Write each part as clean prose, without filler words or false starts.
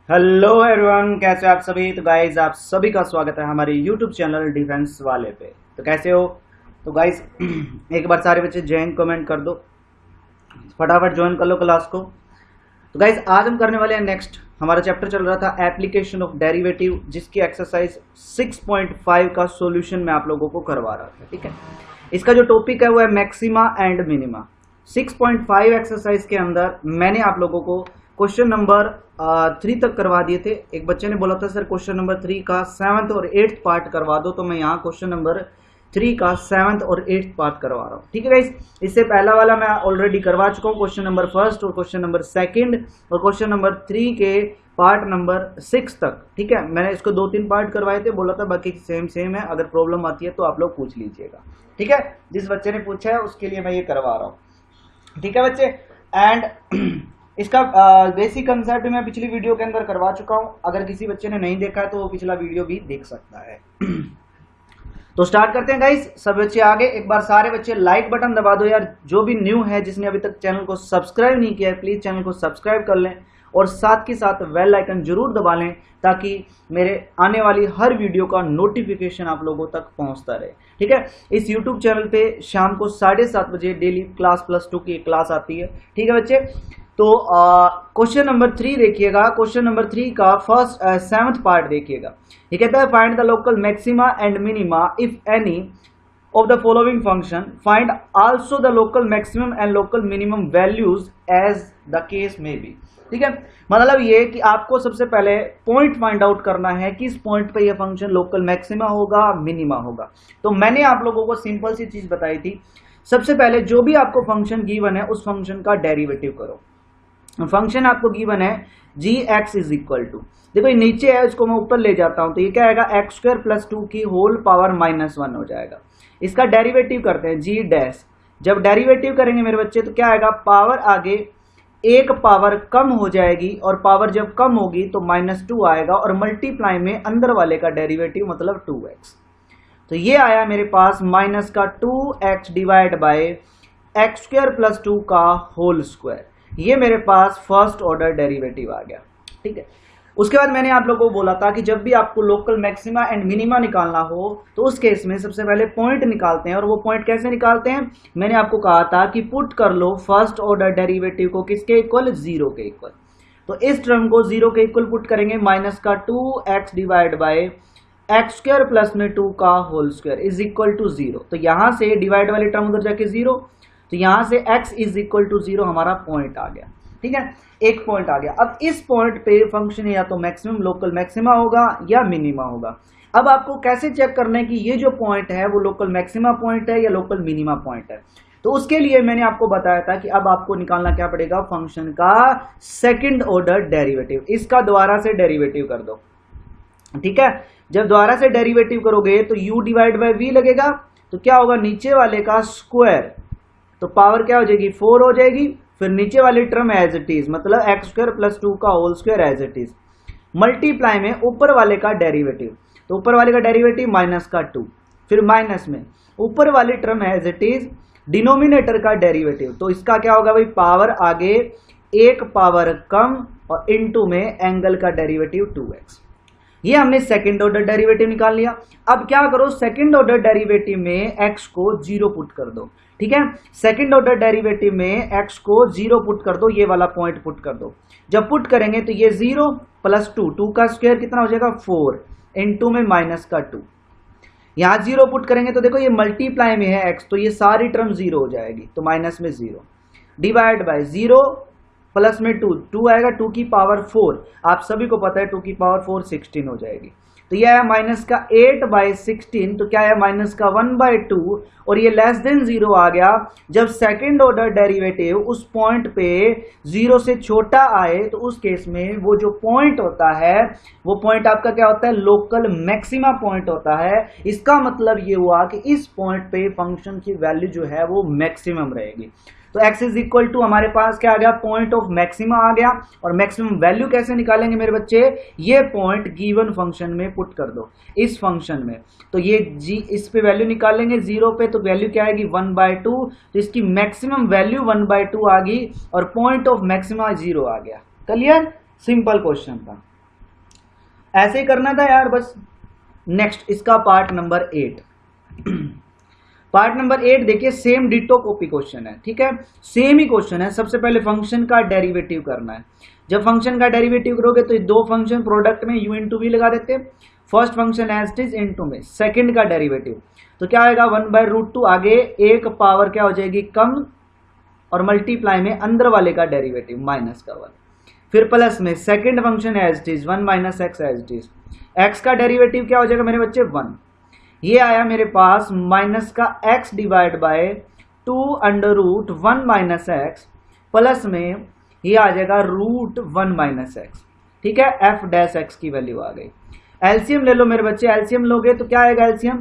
Hello everyone, कैसे आप सभी। तो गाइज आप सभी का स्वागत है हमारे यूट्यूब चैनल डिफेंस वाले पे। तो कैसे हो। तो गाइज एक बार सारे बच्चे ज्वाइन कमेंट कर दो, फटाफट ज्वाइन कर लो क्लास को। तो गाइज आज हम करने वाले हैं नेक्स्ट, हमारा चैप्टर चल रहा था एप्लीकेशन ऑफ डेरिवेटिव, जिसकी एक्सरसाइज 6.5 का सॉल्यूशन मैं आप लोगों को करवा रहा था। ठीक है, इसका जो टॉपिक है वो है मैक्सिमा एंड मिनिमा। 6.5 एक्सरसाइज के अंदर मैंने आप लोगों को क्वेश्चन नंबर 3 तक करवा दिए थे। एक बच्चे ने बोला था सर क्वेश्चन नंबर 3 का 7th और 8th पार्ट करवा दो, तो मैं यहाँ क्वेश्चन नंबर 3 का 7th और 8th पार्ट करवा रहा हूँ। ठीक है गाइस, इससे पहला वाला मैं ऑलरेडी करवा चुका हूँ, क्वेश्चन नंबर 1 और क्वेश्चन नंबर 2 और क्वेश्चन नंबर 3 के पार्ट नंबर 6 तक। ठीक है, मैंने इसको 2-3 पार्ट करवाए थे, बोला था बाकी सेम है, अगर प्रॉब्लम आती है तो आप लोग पूछ लीजिएगा। ठीक है, जिस बच्चे ने पूछा है उसके लिए मैं ये करवा रहा हूँ। ठीक है बच्चे, एंड इसका बेसिक कंसेप्ट मैं पिछली वीडियो के अंदर करवा चुका हूं। अगर किसी बच्चे ने नहीं देखा है तो वो पिछला वीडियो भी देख सकता है। तो स्टार्ट करते हैं गाइस, सब बच्चे आगे। एक बार सारे बच्चे लाइक बटन दबा दो यार, जो भी न्यू है जिसने अभी तक चैनल को सब्सक्राइब नहीं किया है प्लीज चैनल को सब्सक्राइब कर लें और साथ के साथ बेल आइकन जरूर दबा लें, ताकि मेरे आने वाली हर वीडियो का नोटिफिकेशन आप लोगों तक पहुंचता रहे। ठीक है, इस यूट्यूब चैनल पे शाम को 7:30 बजे डेली क्लास +2 की क्लास आती है। ठीक है बच्चे, तो क्वेश्चन नंबर 3 देखिएगा। क्वेश्चन नंबर 3 का 7th पार्ट देखिएगा। ये कहता है find the local maxima and minima if any of the following function, find also the local maximum and local minimum values as the case may be. ठीक है, मतलब ये कि आपको सबसे पहले पॉइंट फाइंड आउट करना है कि इस पॉइंट पे ये फंक्शन लोकल मैक्सिमा होगा मिनिमा होगा। तो मैंने आप लोगों को सिंपल सी चीज बताई थी, सबसे पहले जो भी आपको फंक्शन गिवन है उस फंक्शन का डेरिवेटिव करो। फंक्शन आपको गिवन है g(x) इज इक्वल टू, देखो ये नीचे है, इसको मैं ऊपर ले जाता हूं तो ये क्या आएगा x² + 2 की होल पावर -1 हो जाएगा। इसका डेरिवेटिव करते हैं g'। जब डेरिवेटिव करेंगे मेरे बच्चे तो क्या आएगा, पावर आगे एक पावर कम हो जाएगी और पावर जब कम होगी तो -2 आएगा और मल्टीप्लाई में अंदर वाले का डेरिवेटिव मतलब 2x। तो ये आया मेरे पास -2x डिवाइड बाय x² + 2 का होल स्क्वायर। ये मेरे पास फर्स्ट ऑर्डर डेरिवेटिव आ गया। ठीक है, उसके बाद मैंने आप लोगों को बोला था कि जब भी आपको लोकल मैक्सिमा एंड मिनिमा निकालना हो तो उस केस में सबसे पहले पॉइंट निकालते हैं। और वो पॉइंट कैसे निकालते हैं, मैंने आपको कहा था कि पुट कर लो फर्स्ट ऑर्डर डेरिवेटिव को किसके इक्वल, 0 के इक्वल। तो इस टर्म को 0 के इक्वल पुट करेंगे, -2x डिवाइड बाय x² + 2 का whole square is equal to 0। तो यहां से डिवाइड वाली टर्म उधर जाके 0, तो यहां से x इज इक्वल टू 0 हमारा पॉइंट आ गया। ठीक है, एक पॉइंट आ गया। अब इस पॉइंट पे फंक्शन या तो मैक्सिमम लोकल मैक्सिमा होगा या मिनिमा होगा। अब आपको कैसे चेक करना है कि ये जो पॉइंट है वो लोकल मैक्सिमा पॉइंट है या लोकल मिनिमा पॉइंट है। तो उसके लिए मैंने आपको बताया था कि अब आपको निकालना क्या पड़ेगा, फंक्शन का सेकंड ऑर्डर डेरिवेटिव। इसका दोबारा से डेरिवेटिव कर दो। ठीक है, जब दोबारा से डेरिवेटिव करोगे तो u डिवाइड बाय v लगेगा, तो क्या होगा, नीचे वाले का स्क्वायर, तो पावर क्या हो जाएगी, 4 हो जाएगी। फिर नीचे वाली टर्म एज इट इज, मतलब x² + 2 का whole square as it is, multiply में ऊपर वाले का डेरिवेटिव, तो ऊपर वाले का डेरिवेटिव -2, फिर माइनस में ऊपर वाली term as it is, denominator का डेरिवेटिव। तो इसका क्या होगा भाई, पावर आगे एक पावर कम और इनटू में एंगल का डेरिवेटिव 2x। ये हमने सेकंड ऑर्डर डेरिवेटिव निकाल लिया। अब क्या करो, सेकंड ऑर्डर डेरिवेटिव में x को 0 पुट कर दो। ठीक है, सेकंड ऑर्डर डेरिवेटिव में x को 0 पुट कर दो, ये वाला पॉइंट पुट कर दो। जब पुट करेंगे तो ये 0 + 2 का स्क्वायर कितना हो जाएगा, 4 इनटू में -2। यहां 0 पुट करेंगे तो देखो ये मल्टीप्लाई में है x, तो ये सारी टर्म 0 हो जाएगी, तो माइनस में 0 डिवाइड बाय 0 प्लस में 2 आएगा, 2 की पावर 4, आप सभी को पता है 2 की पावर 4 16 हो जाएगी। तो यह है -8/16, तो क्या है -1/2 और ये लेस देन 0 आ गया। जब सेकंड ऑर्डर डेरिवेटिव उस पॉइंट पे 0 से छोटा आए तो उस केस में वो जो पॉइंट होता है वो पॉइंट आपका क्या होता है, लोकल मैक्सिमा पॉइंट होता है। इसका मतलब ये हुआ कि इस पॉइंट पे फंक्शन की वैल्यू जो है वो मैक्सिमम रहेगी। तो x इज इक्वल टू हमारे पास क्या आ गया, पॉइंट ऑफ मैक्सिमा आ गया। और मैक्सिमम वैल्यू कैसे निकालेंगे मेरे बच्चे, ये पॉइंट गिवन फंक्शन में पुट कर दो, इस फंक्शन में। तो ये g इस पे वैल्यू निकालेंगे 0 पे, तो वैल्यू क्या आएगी 1/2, तो इसकी मैक्सिमम वैल्यू 1/2 आ गई और पॉइंट ऑफ मैक्सिमा 0 आ गया। क्लियर, सिंपल क्वेश्चन था। ऐसे ही करना था यार बस। नेक्स्ट इसका पार्ट नंबर 8। पार्ट नंबर 8 देखिए, सेम डिटो कॉपी क्वेश्चन है, ठीक है, सेम ही क्वेश्चन है। सबसे पहले फंक्शन का डेरिवेटिव करना है। जब फंक्शन का डेरिवेटिव करोगे तो दो फंक्शन प्रोडक्ट में u इंटू वी लगा देते हैं। First function as it is into में सेकंड का डेरिवेटिव, तो क्या आएगा 1/√2, आगे एक पावर क्या हो जाएगी कम, और मल्टीप्लाई में अंदर वाले का डेरिवेटिव माइनस का 1, फिर प्लस में second function as it is 1 minus X as it is. X का डेरिवेटिव क्या हो जाएगा मेरे बच्चे 1, ये आया मेरे पास माइनस का x divide by 2√1 minus X, plus में ये आ जाएगा √1 माइनस एक्स, ठीक है, f डैश x की वैल्यू आ गई। एलसीएम ले लो मेरे बच्चे, एलसीएम लोगे तो क्या आएगा एलसीएम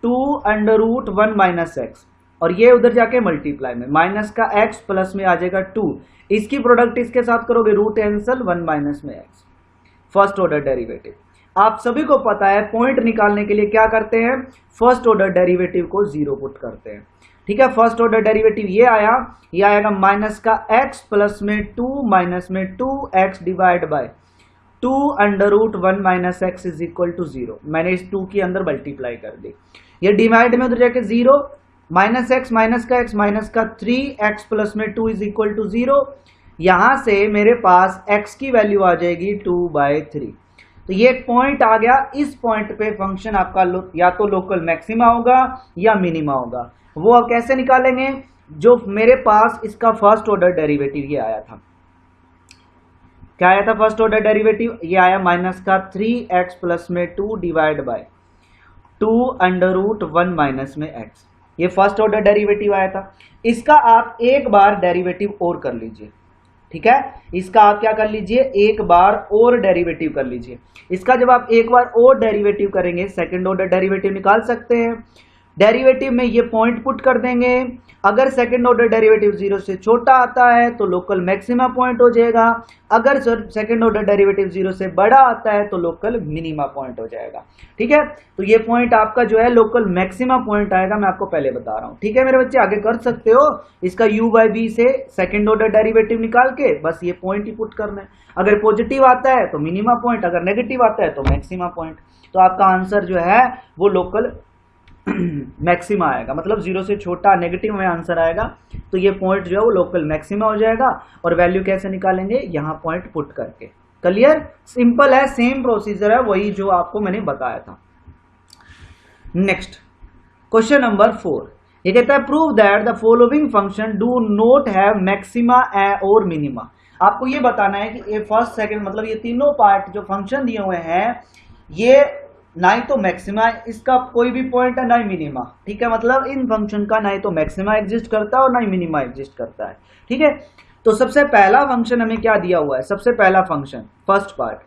2√1 माइनस एक्स, और ये उधर जाके मल्टीप्लाई में माइनस का x प्लस में आ जाएगा 2, इसकी प्रोडक्ट इसके साथ करोगे रूट कैंसल 1 माइनस में x, फर्स्ट ऑर्डर डेरिवेटिव। आप सभी को पता है पॉइंट निकालने के लिए क्या करते हैं, फर्स्ट ऑर्डर डेरिवेटिव को 0 पुट करते हैं, ठीक है। फर्स्ट ऑर्डर डेरिवेटिव ये आया, ये आएगा माइनस का x प्लस में 2 माइनस में 2x divide by 2√1 minus X is equal to 0। मैंने इस 2 के अंदर मल्टीप्लाई कर दी, ये डिवाइड में उधर जाके 0, माइनस एक्स माइनस का x माइनस का 3x प्लस में 2 इज इक्वल टू 0। यहां से मेरे पास x की वैल्यू आ जाएगी 2/3। तो ये एक पॉइंट आ गया, इस पॉइंट पे फंक्शन आपका या तो लोकल मैक्सिमा होगा या मिनिमा होगा। वो अब कैसे निकालेंगे, जो मेरे पास इसका फर्स्ट ऑर्डर डेरिवेटिव ये आया था, क्या आया था फर्स्ट ऑर्डर डेरिवेटिव, ये आया माइनस का 3x प्लस में 2 डिवाइड बाय 2√1 माइनस में x, ये फर्स्ट ऑर्डर डेरिवेटिव आया था। इसका आप एक बार डेरिवेटिव और कर लीजिए, ठीक है, इसका आप क्या कर लीजिए एक बार और डेरिवेटिव कर लीजिए। इसका जब आप एक बार और डेरिवेटिव करेंगे सेकंड ऑर्डर डेरिवेटिव निकाल सकते हैं। डेरिवेटिव में ये पॉइंट पुट कर देंगे, अगर सेकंड ऑर्डर डेरिवेटिव 0 से छोटा आता है तो लोकल मैक्सिमा पॉइंट हो जाएगा, अगर सेकंड ऑर्डर डेरिवेटिव 0 से बड़ा आता है तो लोकल मिनिमा पॉइंट हो जाएगा, ठीक है। तो ये पॉइंट आपका जो है लोकल मैक्सिमा पॉइंट आएगा, मैं आपको पहले बता रहा हूं, ठीक है मेरे बच्चे। आगे कर सकते हो इसका u/b से सेकंड ऑर्डर डेरिवेटिव निकाल के बस ये पॉइंट ही पुट करना है। अगर पॉजिटिव आता है तो मिनिमा पॉइंट, अगर नेगेटिव आता है तो मैक्सिमा पॉइंट। तो आपका आंसर जो है वो लोकल मैक्सिमा आएगा, मतलब 0 से छोटा नेगेटिव में आंसर आएगा, तो ये पॉइंट जो है वो लोकल मैक्सिमा हो जाएगा। और वैल्यू कैसे निकालेंगे, यहाँ पॉइंट पुट करके। क्लियर, सिंपल है, सेम प्रोसीजर है, वही जो आपको मैंने बताया था। नेक्स्ट क्वेश्चन नंबर 4, ये कहता है prove that the following function do not have maxima और मिनिमा। आपको ये बताना है कि ये फर्स्ट सेकंड मतलब ये तीनों पार्ट जो फंक्शन दिए हुए हैं ये ना ही तो मैक्सिमा इसका कोई भी पॉइंट है ना ही मिनिमा, ठीक है, मतलब इन फंक्शन का ना ही तो मैक्सिमा एग्जिस्ट करता है और ना ही मिनिमा एग्जिस्ट करता है, ठीक है। तो सबसे पहला फंक्शन हमें क्या दिया हुआ है, सबसे पहला function first part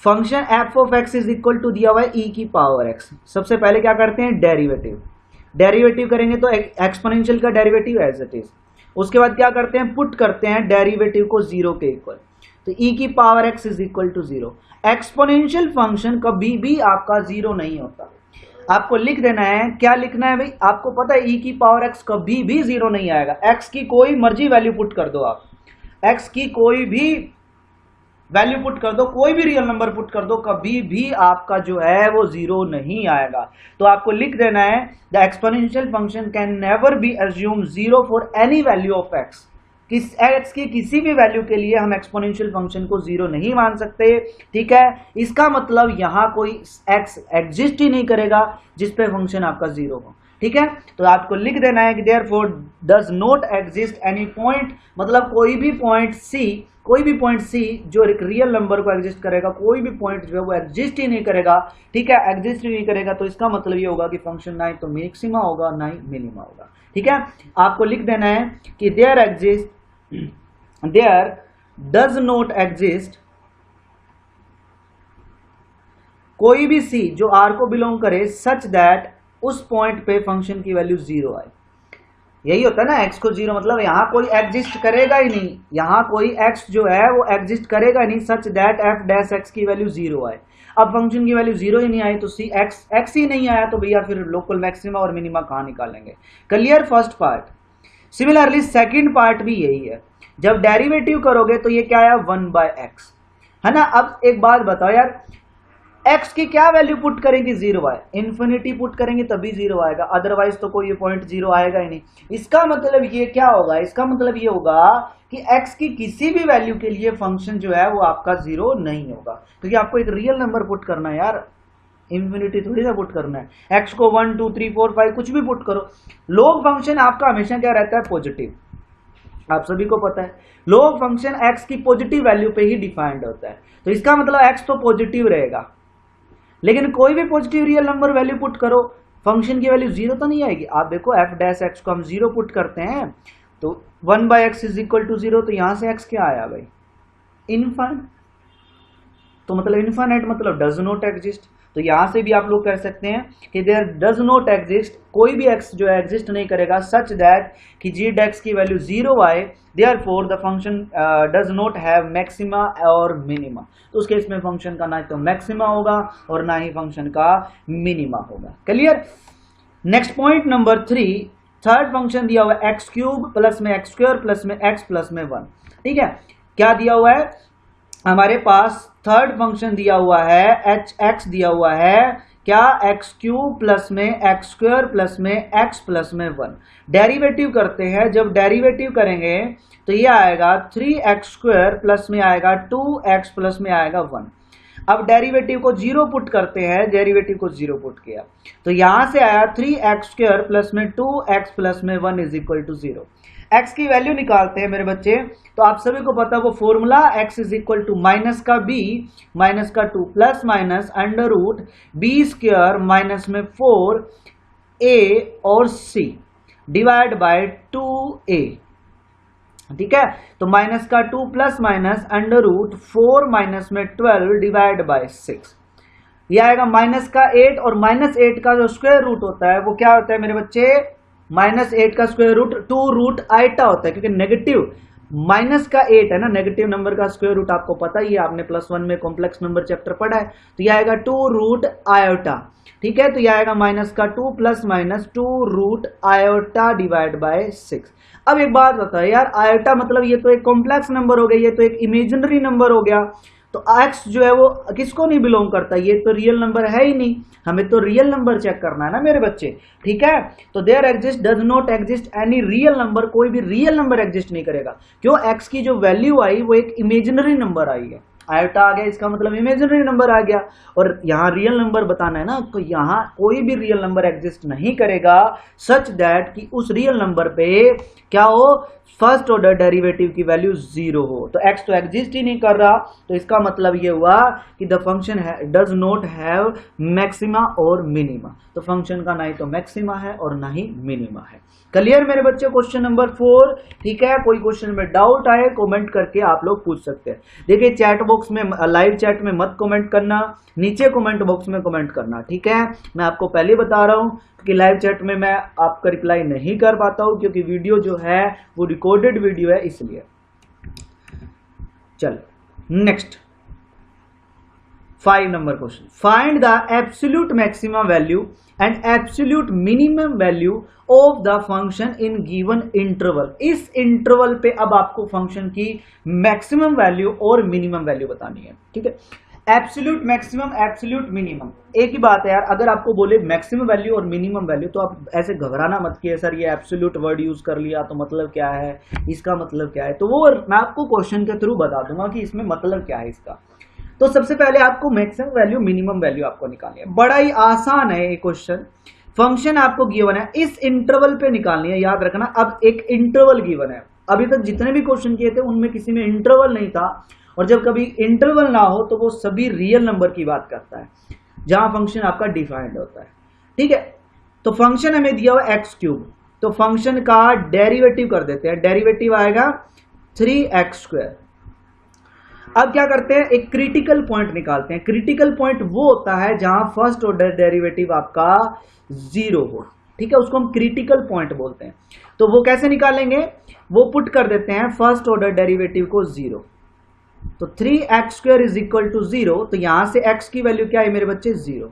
function F of X is equal to दिया हुआ है e की पावर x। सबसे पहले क्या करते हैं डेरिवेटिव, डेरिवेटिव करेंगे तो एक्सपोनेंशियल का डेरिवेटिव एज इट इज, उसके बाद क्या करते हैं पुट करते हैं डेरिवेटिव को 0 के इक्वल, तो e की power x is equal to 0। Exponential function कभी भी आपका 0 नहीं होता, आपको लिख देना है, क्या लिखना है भाई, आपको पता है e की पावर x कभी भी 0 नहीं आएगा। x की कोई मर्जी वैल्यू पुट कर दो आप, x की कोई भी वैल्यू पुट कर दो, कोई भी रियल नंबर पुट कर दो, कभी भी आपका जो है वो 0 नहीं आएगा। तो आपको लिख देना है the exponential function can never be assume 0 for any value of x। x की किसी भी वैल्यू के लिए हम एक्सपोनेंशियल फंक्शन को 0 नहीं मान सकते, ठीक है। इसका मतलब यहां कोई x एग्जिस्ट ही नहीं करेगा जिस पे फंक्शन आपका 0 हो, ठीक है। तो आपको लिख देना है कि therefore does not exist any point, मतलब कोई भी पॉइंट c जो एक रियल नंबर को एग्जिस्ट करेगा, कोई भी पॉइंट जो है वो एग्जिस्ट ही नहीं करेगा, ठीक है, एग्जिस्ट ही नहीं करेगा। तो इसका मतलब ये होगा कि फंक्शन ना ही तो मैक्सिमा होगा ना ही मिनिमा होगा, ठीक है। आपको लिख देना है कि देयर डज नॉट एग्जिस्ट कोई भी c जो r को बिलोंग करे सच दैट उस पॉइंट पे फंक्शन की वैल्यू 0 आए। यही होता है ना, x को 0 मतलब यहां कोई एग्जिस्ट करेगा ही नहीं, यहां कोई x जो है वो एग्जिस्ट करेगा नहीं such that f dash x की वैल्यू 0 आए। अब फंक्शन की वैल्यू 0 ही नहीं आई तो c x ही नहीं आया, तो भैया फिर लोकल मैक्सिमा और मिनिमा कहां निकालेंगे। Clear first part. Similarly second part भी यही है, जब डेरिवेटिव करोगे तो ये क्या आया 1/x, है ना। अब एक बात बताओ यार, x की क्या वैल्यू पुट करेंगे, 0 आए, इन्फिनिटी पुट करेंगे तभी 0 आएगा, अदरवाइज तो कोई पॉइंट 0 आएगा ही नहीं। इसका मतलब ये क्या होगा, इसका मतलब ये होगा कि x की किसी भी वैल्यू के लिए फंक्शन जो है वो आपका 0 नहीं होगा, क्योंकि आपको एक रियल नंबर पुट करना है यार, इन्फिनिटी थोड़ी ना पुट करना है। x को 1 2 3 4 5 कुछ भी पुट करो, लॉग फंक्शन आपका हमेशा क्या रहता है, पॉजिटिव, आप सभी को पता है। लॉग फंक्शन x की पॉजिटिव वैल्यू पे ही डिफाइंड होता है, तो इसका मतलब x तो पॉजिटिव रहेगा, लेकिन कोई भी positive real number value put करो, फंक्शन की वैल्यू 0 तो नहीं आएगी। आप देखो f डैश x को हम 0 पुट करते हैं तो 1/x इज इक्वल टू 0, तो यहां से x क्या आया भाई, इनफाइनाइट, तो मतलब इनफाइनाइट मतलब डज नॉट एग्जिस्ट। तो यहां से भी आप लोग कह सकते हैं कि देयर डज नॉट एग्जिस्ट, कोई भी x जो है एग्जिस्ट नहीं करेगा सच दैट कि g डेक्स की वैल्यू 0 आए, therefore the function does not have maxima और मिनिमा। तो उस केस में फंक्शन का ना तो मैक्सिमा होगा और ना ही फंक्शन का मिनिमा होगा। Clear. Next point number 3, third function दिया हुआ है एक्स क्यूब प्लस में एक्स स्क्वायर प्लस में एक्स प्लस में 1। ठीक है, क्या दिया हुआ है हमारे पास, थर्ड फंक्शन दिया हुआ है एच एक्स दिया हुआ है, क्या, एक्स क्यूब प्लस में एक्स स्क्वायर प्लस में एक्स प्लस में 1। डेरिवेटिव करते हैं, जब डेरिवेटिव करेंगे तो ये आएगा 3x स्क्वायर प्लस में आएगा 2x प्लस में आएगा 1। अब डेरिवेटिव को 0 पुट करते हैं, डेरिवेटिव को 0 पुट किया तो यहां से आया 3x स्क्वायर प्लस में 2x प्लस में 1 इज इक्वल टू 0। x की वैल्यू निकालते हैं मेरे बच्चे, तो आप सभी को पता है वो formula, x is equal to minus का b माइनस का 2 plus minus under root b square minus में 4a और c डिवाइड बाय 2a। ठीक है, तो माइनस का 2 plus minus under root 4 minus में 12 डिवाइड बाय 6, ये आएगा माइनस का 8, और माइनस 8 का जो स्क्वायर रूट होता है वो क्या होता है मेरे बच्चे, माइनस 8 का स्क्वायर रूट 2 रूट आइटा होता है, क्योंकि नेगेटिव माइनस का 8 है ना, नेगेटिव नंबर का स्क्वायर रूट आपको पता ही है, आपने +1 में कॉम्प्लेक्स नंबर चैप्टर पढ़ा है, तो ये आएगा 2 रूट आयोटा। ठीक है, तो ये आएगा माइनस का 2 plus minus 2 root iota divide by 6। अब एक बात बताओ यार, आयोटा मतलब ये तो एक कॉम्प्लेक्स नंबर हो गया, ये तो एक इमेजिनरी नंबर हो गया, तो x जो है वो किसको नहीं बिलोंग करता, ये तो रियल नंबर है ही नहीं, हमें तो रियल नंबर चेक करना है ना मेरे बच्चे। ठीक है, तो there exist does not exist any real number, कोई भी रियल नंबर एग्जिस्ट नहीं करेगा, क्यों, x की जो वैल्यू आई वो एक इमेजिनरी नंबर आई है, आयोटा आ गया, इसका मतलब इमेजिनरी नंबर आ गया, और यहाँ रियल नंबर बताना है ना, तो यहाँ कोई भी रियल नंबर एग्जिस्ट नहीं करेगा सच दैट कि उस रियल नंबर पे क्या हो, फर्स्ट ऑर्डर डेरिवेटिव की वैल्यू 0 हो। तो x तो एग्जिस्ट ही नहीं कर रहा, तो इसका मतलब ये हुआ कि the function does not have maxima और मिनिमा, तो फंक्शन का ना ही तो मैक्सिमा है और ना ही मिनिमा है। क्लियर मेरे बच्चे, क्वेश्चन नंबर 4। ठीक है, कोई क्वेश्चन में डाउट आए कमेंट करके आप लोग पूछ सकते हैं। देखिए चैट बॉक्स में, लाइव चैट में मत कमेंट करना, नीचे कमेंट बॉक्स में कमेंट करना। ठीक है, मैं आपको पहले बता रहा हूं कि लाइव चैट में मैं आपका रिप्लाई नहीं कर पाता हूं, क्योंकि वीडियो जो है वो रिकॉर्डेड वीडियो है, इसलिए। चलो next 5 number question, find the absolute maximum value and absolute minimum value of the function in given interval. इस इंटरवल पे अब आपको फंक्शन की मैक्सिमम वैल्यू और मिनिमम वैल्यू बतानी है। ठीक है, एब्सोल्यूट मैक्सिमम, एब्सोल्यूट मिनिमम, एक ही बात है यार, अगर आपको बोले मैक्सिमम वैल्यू और मिनिमम वैल्यू तो आप ऐसे घबराना मत कि सर ये एब्सोल्यूट वर्ड यूज कर लिया तो मतलब क्या है, इसका मतलब क्या है, तो वो मैं आपको क्वेश्चन के थ्रू बता दूंगा कि इसमें मतलब क्या है इसका। तो सबसे पहले आपको मैक्सिमम वैल्यू मिनिमम वैल्यू आपको निकालनी है, बड़ा ही आसान है ये क्वेश्चन। फंक्शन आपको गिवन है, इस इंटरवल पे निकालनी है, याद रखना। अब एक इंटरवल गिवन है, अभी तक जितने भी क्वेश्चन किए थे उनमें किसी में इंटरवल नहीं था, और जब कभी इंटरवल ना हो तो वो सभी रियल नंबर की बात करता है जहां फंक्शन आपका डिफाइंड होता है। ठीक है, तो फंक्शन हमें दिया हुआ एक्स क्यूब, तो फंक्शन का डेरिवेटिव कर देते हैं, डेरिवेटिव आएगा 3x स्क्वायर। अब क्या करते हैं, एक क्रिटिकल पॉइंट निकालते हैं। क्रिटिकल पॉइंट वो होता है जहां फर्स्ट ऑर्डर डेरिवेटिव आपका 0 हो। ठीक है, उसको हम क्रिटिकल पॉइंट बोलते हैं। तो वो कैसे निकालेंगे, वो पुट कर देते हैं फर्स्ट ऑर्डर डेरिवेटिव को 0, तो 3x square is equal to 0, तो यहां से x की वैल्यू क्या है मेरे बच्चे, 0,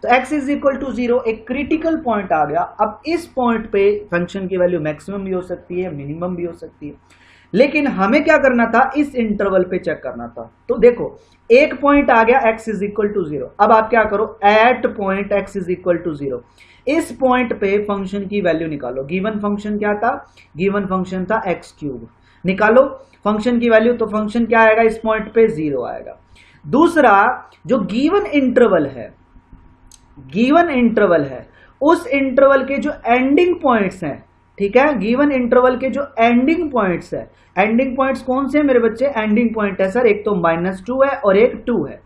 तो x इज इक्वल टू 0 एक क्रिटिकल पॉइंट आ गया। अब इस पॉइंट पे फंक्शन की वैल्यू मैक्सिमम भी हो सकती है, मिनिमम भी हो सकती है। लेकिन हमें क्या करना था, इस इंटरवल पे चेक करना था। तो देखो एक पॉइंट आ गया x इज इक्वल टू 0। अब आप क्या करो, at point x is equal to 0 इस पॉइंट पे फंक्शन की वैल्यू निकालो। गिवन फंक्शन क्या था, गिवन फंक्शन था एक्स क्यूब। निकालो फंक्शन की वैल्यू, तो फंक्शन क्या आएगा, इस पॉइंट पे 0 आएगा। दूसरा जो गिवन इंटरवल है, गिवन इंटरवल है, उस इंटरवल के जो एंडिंग पॉइंट्स हैं, ठीक है, गिवन इंटरवल के जो एंडिंग पॉइंट्स है, एंडिंग पॉइंट्स कौन से हैं मेरे बच्चे, एंडिंग पॉइंट है सर एक तो -2 है और एक 2 है,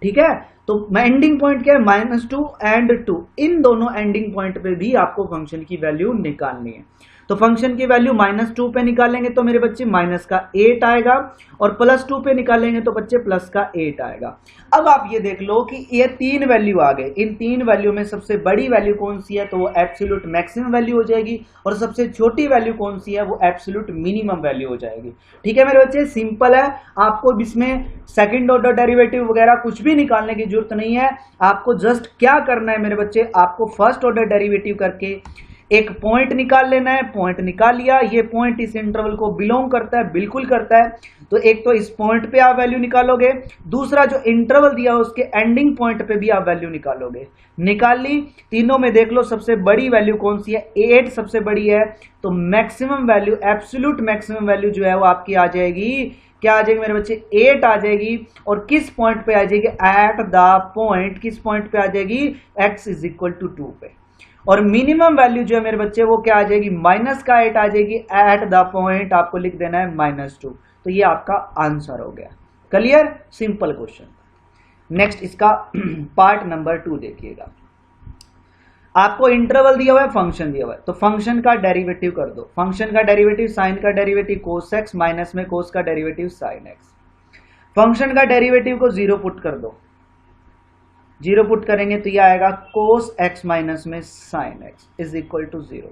ठीक है। तो एंडिंग पॉइंट क्या है, -2 एंड 2, इन दोनों एंडिंग पॉइंट पे भी आपको फंक्शन की वैल्यू निकालनी है। तो फंक्शन की वैल्यू -2 पे निकालेंगे तो मेरे बच्चे माइनस का 8 आएगा, और +2 पे निकालेंगे तो बच्चे प्लस का 8 आएगा। अब आप ये देख लो कि ये 3 वैल्यू आ गए, इन 3 वैल्यू में सबसे बड़ी वैल्यू कौन सी है, तो वो एब्सोल्यूट मैक्सिमम वैल्यू हो जाएगी, और सबसे छोटी वैल्यू कौन सी है, वो एब्सोल्यूट मिनिमम वैल्यू हो जाएगी। ठीक है मेरे बच्चे, सिंपल है, आपको इसमें सेकंड ऑर्डर डेरिवेटिव वगैरह कुछ भी निकालने की जरूरत नहीं है। आपको जस्ट क्या करना है मेरे बच्चे, आपको फर्स्ट ऑर्डर डेरिवेटिव करके एक पॉइंट निकाल लेना है। पॉइंट निकाल लिया, ये पॉइंट इस इंटरवल को बिलोंग करता है, बिल्कुल करता है, तो एक तो इस पॉइंट पे आप वैल्यू निकालोगे, दूसरा जो इंटरवल दिया है उसके एंडिंग पॉइंट पे भी आप वैल्यू निकालोगे। निकाल ली, तीनों में देख लो सबसे बड़ी वैल्यू कौन सी है, 8 सबसे बड़ी है, तो maximum value, absolute maximum value जो है वो आपकी आ जाएगी, क्या आ जाएगी मेरे बच्चे, 8 आ जाएगी। और किस पॉइंट पे आ जाएगी, एट द पॉइंट, किस पॉइंट पे आ जाएगी, x इज इक्वल टू 2 पे। और मिनिमम वैल्यू जो है मेरे बच्चे वो क्या आ जाएगी, माइनस का 8 आ जाएगी, एट द पॉइंट आपको लिख देना है -2। तो ये आपका आंसर हो गया। Clear, simple question. नेक्स्ट इसका पार्ट नंबर 2 देखिएगा। आपको इंटरवल दिया हुआ है, फंक्शन दिया हुआ है, तो फंक्शन का डेरिवेटिव कर दो। फंक्शन का डेरिवेटिव, साइन का डेरिवेटिव कोस x, माइनस में कोस का डेरिवेटिव साइन x। फंक्शन का डेरिवेटिव को 0 पुट कर दो, 0 पुट करेंगे तो ये आएगा कोस x माइनस में sine x is equal to 0।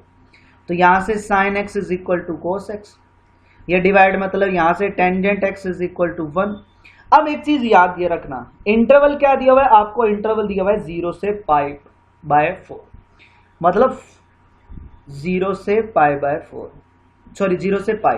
तो यहां से sine x is equal to cos x, ये डिवाइड मतलब यहां से tangent x is equal to 1। अब एक चीज याद ये रखना, इंटरवल क्या दिया हुआ है आपको, इंटरवल दिया हुआ है 0 से π/4, मतलब 0 से π/4, सॉरी 0 से π,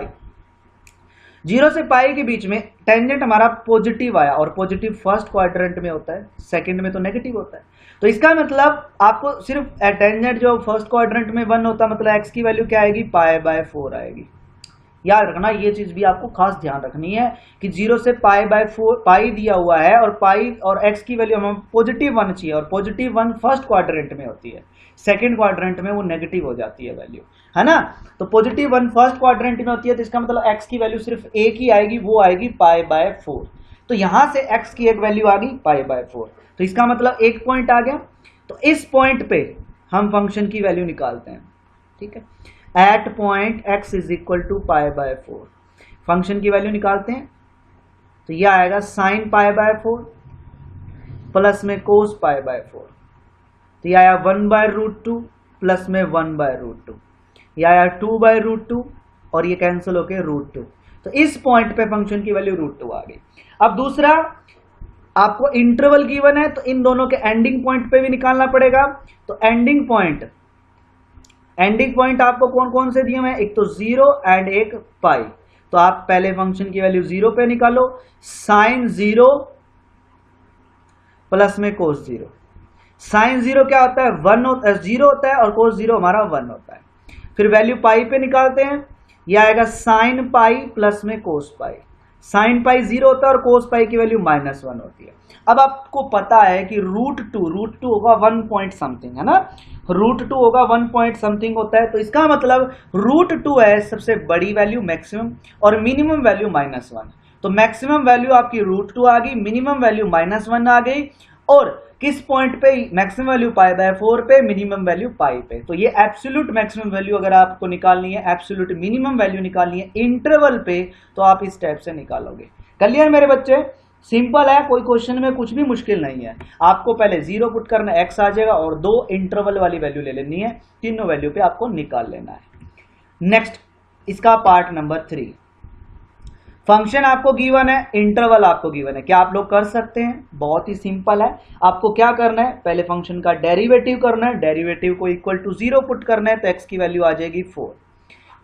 0 से पाई के बीच में टेंजेंट हमारा पॉजिटिव आया, और पॉजिटिव फर्स्ट क्वाड्रेंट में होता है, सेकंड में तो नेगेटिव होता है। तो इसका मतलब आपको सिर्फ टेंजेंट जो फर्स्ट क्वाड्रेंट में 1 होता है, मतलब x की वैल्यू क्या आएगी, π/4 आएगी। याद रखना ये चीज भी आपको खास ध्यान रखनी है कि 0 से π/4 पाई दिया हुआ है, और पाई और x की वैल्यू हमें पॉजिटिव 1 चाहिए, और पॉजिटिव 1 फर्स्ट क्वाड्रेंट में होती है, सेकंड क्वाड्रेंट में वो नेगेटिव हो जाती है वैल्यू, है ना। तो पॉजिटिव 1 फर्स्ट क्वाड्रेंट में होती है, तो इसका मतलब x की वैल्यू सिर्फ एक ही आएगी, वो आएगी π/4। तो यहां से x की एक वैल्यू आ गई π/4, तो इसका मतलब एक पॉइंट आ गया। तो इस पॉइंट पे हम फंक्शन की वैल्यू निकालते हैं, ठीक है, at point x is equal to π/4 function की वैल्यू निकालते हैं, तो यह आएगा साइन π/4 प्लस में कोस π/4, तो यह आया 1/√2 प्लस में 1/√2, यह आया 2/√2, और ये कैंसिल होके √2। तो इस पॉइंट पे फंक्शन की वैल्यू √2 आ गई। अब दूसरा, आपको इंटरवल गिवन है, तो इन दोनों के एंडिंग पॉइंट पे भी निकालना पड़ेगा। तो एंडिंग पॉइंट आपको कौन कौन से दिए हुए हैं, एक तो 0 एंड एक पाई। तो आप पहले फंक्शन की वैल्यू 0 पे निकालो, साइन 0 प्लस में कोस 0। साइन 0 क्या होता है, 0 होता है, और कोस 0 हमारा 1 होता है। फिर वैल्यू पाई पे निकालते हैं, यह आएगा साइन पाई प्लस में कोस पाई। साइन पाई 0 होता है और कोस पाई की वैल्यू -1 होती है। अब आपको पता है कि √2 होगा 1 पॉइंट समथिंग, है ना, √2 होगा 1 पॉइंट समथिंग होता है। तो इसका मतलब √2 है सबसे बड़ी वैल्यू मैक्सिमम, और मिनिमम वैल्यू -1। तो मैक्सिमम वैल्यू आपकी √2 आ गई, मिनिमम वैल्यू -1 आ गई, और किस पॉइंट पे, मैक्सिमम वैल्यू π/4 पे, मिनिमम वैल्यू पाई पे। तो ये एब्सोल्यूट मैक्सिमम वैल्यू अगर आपको निकालनी है, एब्सोल्यूट मिनिमम वैल्यू निकालनी है इंटरवल पे, तो आप इस टाइप से निकालोगे। क्लियर मेरे बच्चे, सिंपल है, कोई क्वेश्चन में कुछ भी मुश्किल नहीं है। आपको पहले 0 पुट करना, x आ जाएगा, और 2 इंटरवल वाली वैल्यू ले लेनी है, तीनों वैल्यू पे आपको निकाल लेना है। नेक्स्ट इसका पार्ट नंबर 3, फंक्शन आपको गिवन है, इंटरवल आपको गिवन है, क्या आप लोग कर सकते हैं, बहुत ही सिंपल है। आपको क्या करना है, पहले फंक्शन का डेरिवेटिव करना है, डेरिवेटिव को इक्वल टू 0 पुट करना है, तो x की वैल्यू आ जाएगी 4।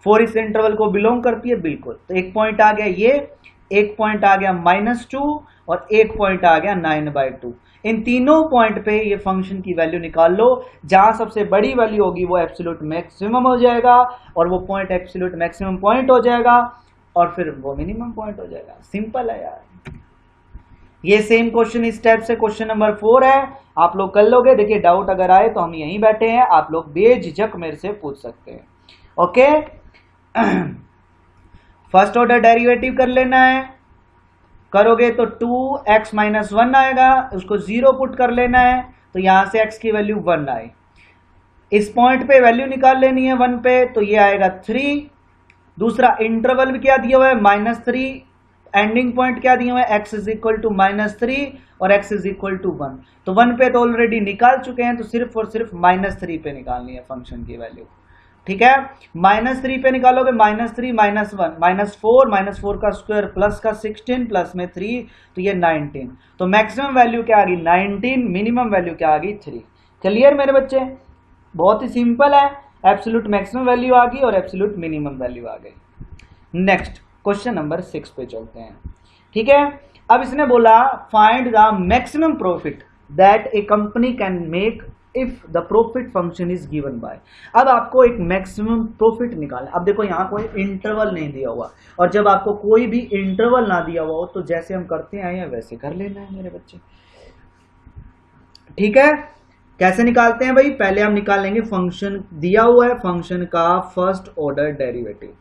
4 इस इंटरवल को बिलोंग करती है, बिल्कुल। तो एक पॉइंट आ गया ये, एक पॉइंट आ गया -2 और एक पॉइंट आ गया 9/2। इन तीनों पॉइंट पे ये फंक्शन की वैल्यू निकाल लो। जहां सबसे बड़ी वैल्यू होगी वो एब्सोल्यूट मैक्सिमम हो जाएगा और वो पॉइंट एब्सोल्यूट मैक्सिमम पॉइंट हो जाएगा और फिर वो मिनिमम पॉइंट हो जाएगा। सिंपल है यार। ये सेम क्वेश्चन इस टाइप से क्वेश्चन नंबर 4 है, आप लोग कर लोगे। देखिए डाउट अगर आए तो हम यहीं बैठे हैं, आप लोग बेझिझक मेरे से पूछ सकते हैं। ओके फर्स्ट ऑर्डर डेरिवेटिव कर लेना है, करोगे तो 2x - 1 आएगा, उसको 0 पुट कर लेना है तो यहां से x की वैल्यू 1 आए। इस पॉइंट पे वैल्यू निकाल लेनी है 1 पे, तो ये आएगा 3। दूसरा इंटरवल भी क्या दिया हुआ है -3, एंडिंग पॉइंट क्या दिया हुआ है x = -3 और x = 1। तो 1 पे तो ऑलरेडी निकाल चुके हैं, तो सिर्फ और सिर्फ -3 पे निकालनी है फंक्शन की वैल्यू। ठीक है, -3 पे निकालोगे, -3 - 1 -4 का स्क्वायर प्लस का 16 प्लस में 3 तो ये 19। तो मैक्सिमम वैल्यू क्या आ गई 19, मिनिमम वैल्यू क्या आ गई 3। क्लियर मेरे बच्चे, बहुत ही सिंपल है। एब्सोल्यूट मैक्सिमम वैल्यू आ गई और एब्सोल्यूट मिनिमम वैल्यू आ गई। नेक्स्ट क्वेश्चन नंबर 6 पे चलते हैं। ठीक है, अब इसने बोला find the maximum profit that A company can make if the profit function is given by. अब आपको एक मैक्सिमम प्रॉफिट निकालना। अब देखो यहाँ कोई इंटरवल नहीं दिया हुआ, और जब आपको कोई भी इंटरवल ना दिया हुआ हो तो जैसे हम करते आए हैं वैसे कर लेना है मेरे बच्चे। ठीक है, कैसे निकालते हैं भाई, पहले हम निकाल लेंगे फंक्शन दिया हुआ है, फंक्शन का फर्स्ट ऑर्डर डेरिवेटिव।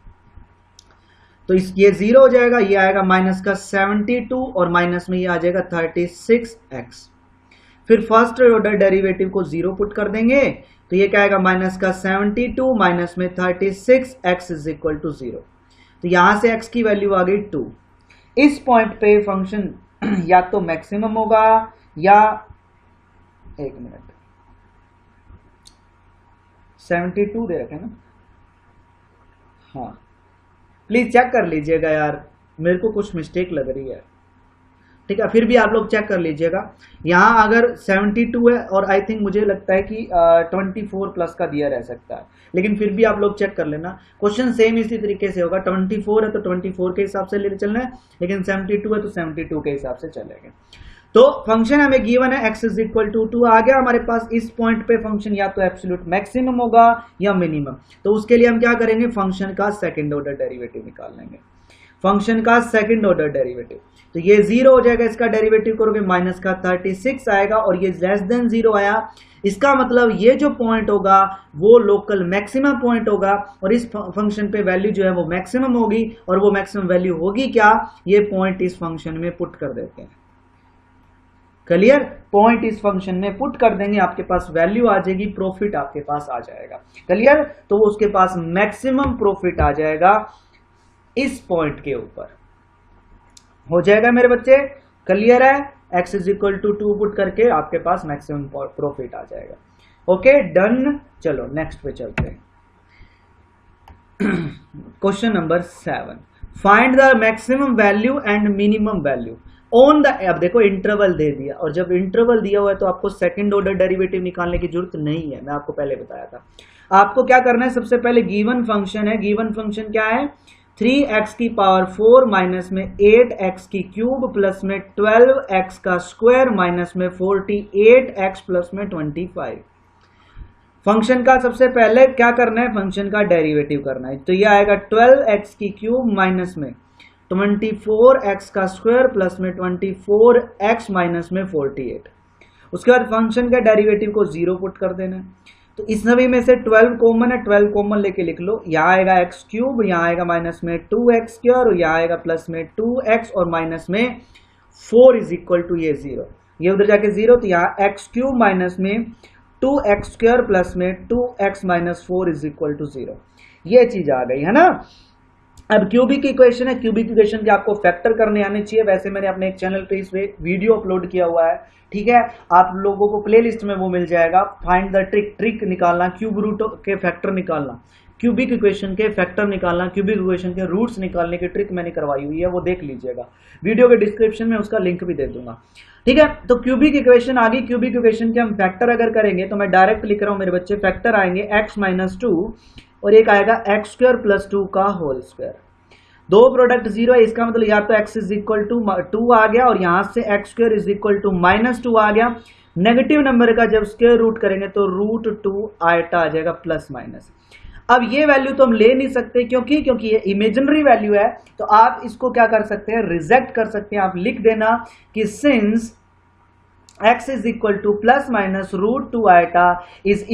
तो ये 0 हो जाएगा, ये आएगा -72 और माइनस में ये आ जाएगा 36x। फिर फर्स्ट ऑर्डर डेरिवेटिव को 0 पुट कर देंगे तो ये क्या आएगा -72 माइनस में 36x = 0। तो यहां से x की वैल्यू आ गई 2। इस पॉइंट पे फंक्शन या तो मैक्सिमम होगा या 1 मिनट 72 दे रखे ना, हाँ प्लीज चेक कर लीजिएगा यार, मेरे को कुछ मिस्टेक लग रही है। ठीक है, फिर भी आप लोग चेक कर लीजिएगा। यहाँ अगर 72 है और आई थिंक मुझे लगता है कि 24 प्लस का दिया रह सकता है, लेकिन फिर भी आप लोग चेक कर लेना। क्वेश्चन सेम इसी तरीके से होगा, 24 है तो 24 के हिसाब से लेके चलना है, लेकिन 72 है तो 72 के हिसाब से चलेंगे। तो फंक्शन हमें गिवन है x = 2 आ गया हमारे पास। इस पॉइंट पे फंक्शन या तो एब्सोल्यूट मैक्सिमम होगा या मिनिमम, तो उसके लिए हम क्या करेंगे, फंक्शन का सेकंड ऑर्डर डेरिवेटिव निकाल लेंगे। फंक्शन का सेकंड ऑर्डर डेरिवेटिव, तो ये 0 हो जाएगा, इसका डेरिवेटिव करोगे माइनस का 36 आएगा और ये लेस देन 0 आया। इसका मतलब ये जो पॉइंट होगा वो लोकल मैक्सिमम पॉइंट होगा और इस फंक्शन पे वैल्यू जो है वो मैक्सिमम होगी। और वो मैक्सिमम वैल्यू होगी क्या, ये पॉइंट इस फंक्शन में पुट कर देते हैं। क्लियर, पॉइंट इस फंक्शन में पुट कर देंगे, आपके पास वैल्यू आ जाएगी, प्रॉफिट आपके पास आ जाएगा। क्लियर, तो उसके पास मैक्सिमम प्रॉफिट आ जाएगा इस पॉइंट के ऊपर, हो जाएगा मेरे बच्चे। क्लियर है, x = 2 पुट करके आपके पास मैक्सिमम प्रॉफिट आ जाएगा। ओके डन, चलो नेक्स्ट पे चलते हैं। Question number 7, find the maximum value and minimum value on the. अब देखो इंटरवल दे दिया, और जब इंटरवल दिया हुआ है तो आपको सेकंड ऑर्डर डेरिवेटिव निकालने की जरूरत नहीं है, मैं आपको पहले बताया था। आपको क्या करना है, सबसे पहले गिवन फंक्शन है, गिवन फंक्शन क्या है 3x⁴ माइनस में 8x³ प्लस में 12x का स्क्वायर माइनस में 48x प्लस में 25। फंक्शन का सबसे पहले क्या करना है, फंक्शन का डेरिवेटिव करना है। तो ये आएगा 12x³ माइनस में 24x का स्क्वायर प्लस में 24x माइनस में 48। उसके बाद फंक्शन का डेरिवेटिव को 0 पुट कर देना है। तो इस सभी में से 12 कॉमन है, 12 कॉमन लेके लिख लो। यहाँ आएगा x³, यहाँ आएगा माइनस में 2x² और यहाँ आएगा प्लस में 2x और माइनस में 4 = ये 0, ये उधर जाके 0, तो यहाँ x³ माइनस में 2x² प्लस में 2x माइनस 4 = 0। ये चीज आ गई है ना। अब क्यूबिक इक्वेशन है, क्यूबिक इक्वेशन के आपको फैक्टर करने आने चाहिए। वैसे मैंने अपने एक चैनल पे इस पे वीडियो अपलोड किया हुआ है, ठीक है, आप लोगों को प्लेलिस्ट में वो मिल जाएगा। फाइंड द ट्रिक निकालना, क्यूब रूट के फैक्टर निकालना, क्यूबिक इक्वेशन के फैक्टर निकालना, क्यूबिक इक्वेशन के रूट्स निकालने की ट्रिक मैंने करवाई हुई है, वो देख लीजिएगा। वीडियो के डिस्क्रिप्शन में उसका लिंक भी दे दूंगा, ठीक है। तो क्यूबिक इक्वेशन आ गई। क्यूबिक इक्वेशन के हम फैक्टर अगर करेंगे तो मैं डायरेक्ट लिख रहा हूं मेरे बच्चे, फैक्टर आएंगे x - 2 और एक आएगा एक्स स्क्वायर प्लस 2 का होल स्क्वायर। दो प्रोडक्ट जीरो है, इसका मतलब या तो x इज इक्वल टू 2 आ गया और यहां से X square is equal to -2 आ गया। नेगेटिव नंबर का जब स्क्वायर रूट करेंगे तो √2 आयटा आ जाएगा प्लस माइनस। अब ये वैल्यू तो हम ले नहीं सकते क्योंकि ये इमेजिनरी वैल्यू है, तो आप इसको क्या कर सकते हैं, रिजेक्ट कर सकते हैं। आप लिख देना कि since x is equal two plus minus √2 eta is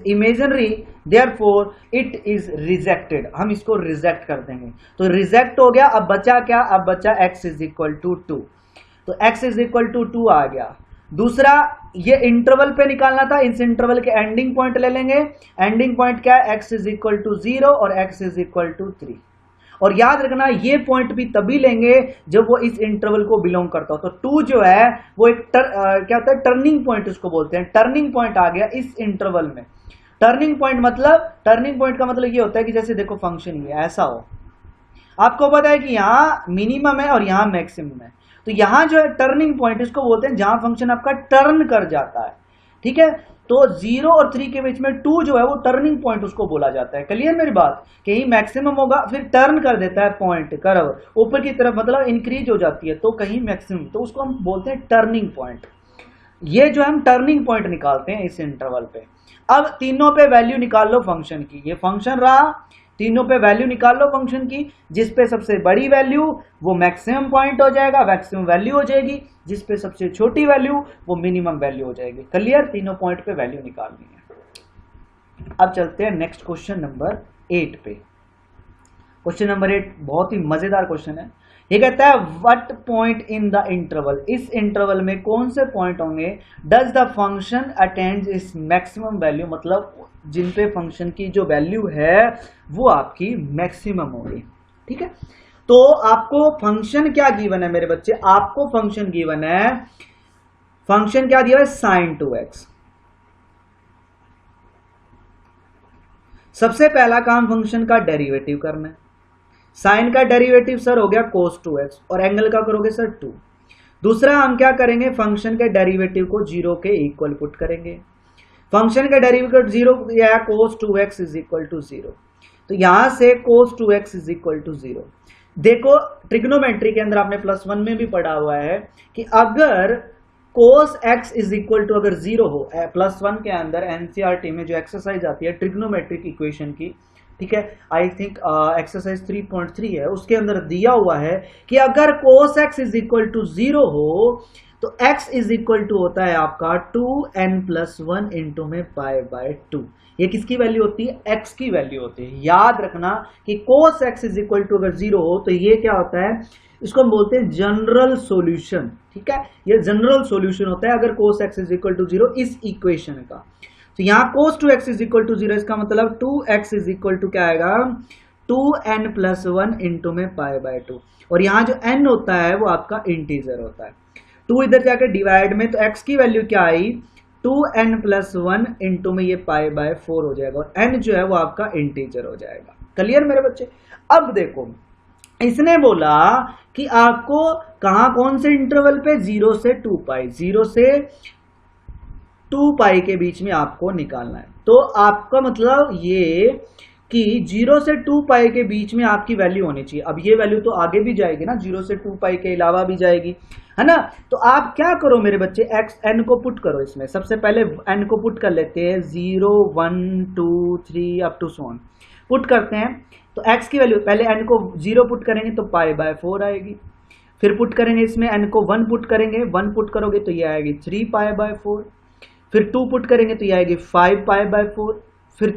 imaginary therefore it is rejected. हम इसको रिजेक्ट कर देंगे, तो रिजेक्ट हो गया। अब बचा क्या, अब बचा x इज इक्वल टू 2, तो x इज इक्वल टू 2 आ गया। दूसरा ये इंटरवल पे निकालना था, इस इंटरवल के एंडिंग पॉइंट ले लेंगे। एंडिंग पॉइंट क्या है, x इज इक्वल टू 0 और x इज इक्वल टू 3। और याद रखना ये पॉइंट भी तभी लेंगे जब वो इस इंटरवल को बिलोंग करता हो। तो 2 जो है वो एक क्या होता है, टर्निंग पॉइंट उसको बोलते हैं। टर्निंग पॉइंट आ गया इस इंटरवल में। टर्निंग पॉइंट का मतलब ये होता है कि जैसे देखो फंक्शन ये ऐसा हो, आपको पता है कि यहाँ मिनिमम है और यहाँ मैक्सिमम है, तो यहाँ जो है टर्निंग पॉइंट इसको बोलते हैं जहां फंक्शन आपका टर्न कर जाता है। ठीक है, तो 0 और 3 के बीच में 2 जो है वो टर्निंग पॉइंट उसको बोला जाता है। क्लियर मेरी बात, कहीं मैक्सिमम होगा फिर टर्न कर देता है पॉइंट, कर्व ऊपर की तरफ मतलब इंक्रीज हो जाती है, तो कहीं मैक्सिमम, तो उसको हम बोलते हैं टर्निंग पॉइंट। ये जो हम टर्निंग पॉइंट निकालते हैं इस इंटरवल पे। अब तीनों पे वैल्यू निकाल लो फंक्शन की, ये फंक्शन रहा, तीनों पे वैल्यू निकाल लो फंक्शन की। जिस पे सबसे बड़ी वैल्यू वो मैक्सिमम पॉइंट हो जाएगा, मैक्सिमम वैल्यू हो जाएगी। जिस पे सबसे छोटी वैल्यू वो मिनिमम वैल्यू हो जाएगी। क्लियर, तीनों पॉइंट पे वैल्यू निकालनी है। अब चलते हैं नेक्स्ट क्वेश्चन नंबर 8 पे। क्वेश्चन नंबर 8 बहुत ही मजेदार क्वेश्चन है। ये कहता है what point in the interval, इस इंटरवल में कौन से पॉइंट होंगे डज द फंक्शन अटेंड इस मैक्सिमम वैल्यू, मतलब जिन पे फंक्शन की जो वैल्यू है वो आपकी मैक्सिमम होगी। ठीक है, तो आपको फंक्शन क्या गिवन है मेरे बच्चे, आपको फंक्शन गिवन है, फंक्शन क्या दिया है sin 2x। सबसे पहला काम फंक्शन का डेरिवेटिव करना है। साइन का डेरिवेटिव सर हो गया cos 2x और एंगल का करोगे सर 2। दूसरा हम क्या करेंगे, फंक्शन के डेरिवेटिव को 0 के इक्वल पुट करेंगे। फंक्शन का डेरिवेटिव 0 या cos 2x is equal to 0, तो यहां से cos 2x is equal to 0। देखो ट्रिग्नोमेट्री के अंदर आपने +1 में भी पढ़ा हुआ है कि अगर cos x is equal to अगर 0 हो, +1 के अंदर एनसीईआरटी में जो एक्सरसाइज आती है ट्रिग्नोमेट्रिक इक्वेशन की, ठीक है, आई थिंक एक्सरसाइज 3.3 है, उसके अंदर दिया हुआ है कि अगर cos x is equal to 0 हो तो x इज इक्वल टू होता है आपका 2n+1 इंटू में π/2। ये किसकी वैल्यू होती है, x की वैल्यू होती है। याद रखना कि cos x is equal to अगर 0 हो तो ये क्या होता है, इसको हम बोलते हैं जनरल सॉल्यूशन। ठीक है, ये जनरल सॉल्यूशन होता है अगर cos x is equal to 0 इस इक्वेशन का। तो यहाँ cos 2x is equal to 0, इसका मतलब 2x इज इक्वल टू क्या आएगा, 2n+1 इंटू में π/2, और यहाँ जो n होता है वो आपका इंटीजर होता है। 2 इधर जाकर डिवाइड में, तो x की वैल्यू क्या आई, 2n+1 इंटू में ये π/4 हो जाएगा, और n जो है वो आपका इंटीजर हो जाएगा। क्लियर मेरे बच्चे। अब देखो इसने बोला कि आपको कहाँ कौन से इंटरवल पे, 0 से 2π, 0 से 2π के बीच में आपको निकालना है। तो आपका मतलब ये कि 0 से 2π के बीच में आपकी वैल्यू होनी चाहिए। अब ये वैल्यू तो आगे भी जाएगी ना, 0 से 2π के अलावा भी जाएगी, है ना। तो आप क्या करो मेरे बच्चे, n को पुट करो इसमें। सबसे पहले n को पुट कर लेते हैं, 0 1 2 3 up to so on put करते हैं। तो x की वैल्यू पहले n को 0 पुट करेंगे तो π/4 आएगी, फिर पुट करेंगे इसमें n को 1 पुट करेंगे, 1 पुट करोगे तो ये आएगी 3π/4, फिर 2 पुट करेंगे तो ये आएगी 5π/4, फिर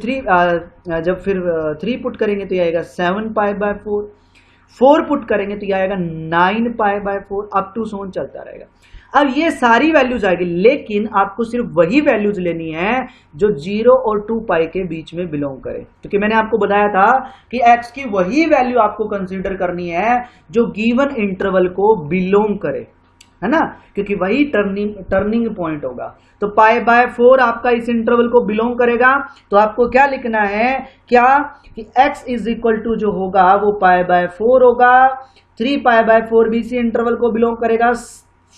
3 पुट करेंगे तो ये आएगा 7π/4, 4 पुट करेंगे तो ये आएगा 9π/4, अप टू so on चलता रहेगा। अब ये सारी वैल्यूज आएगी, लेकिन आपको सिर्फ वही वैल्यूज लेनी है जो 0 और 2π के बीच में बिलोंग करे, क्योंकि मैंने आपको बताया था कि x की वही वैल्यू आपको कंसीडर करनी है जो गिवन इंटरवल को बिलोंग करे, है ना, क्योंकि वही टर्निंग पॉइंट होगा। तो π/4 आपका इस इंटरवल को बिलोंग करेगा, तो आपको क्या लिखना है, क्या कि x इज इक्वल टू जो होगा वो π/4 होगा, 3π/4 भी इसी इंटरवल को बिलोंग करेगा,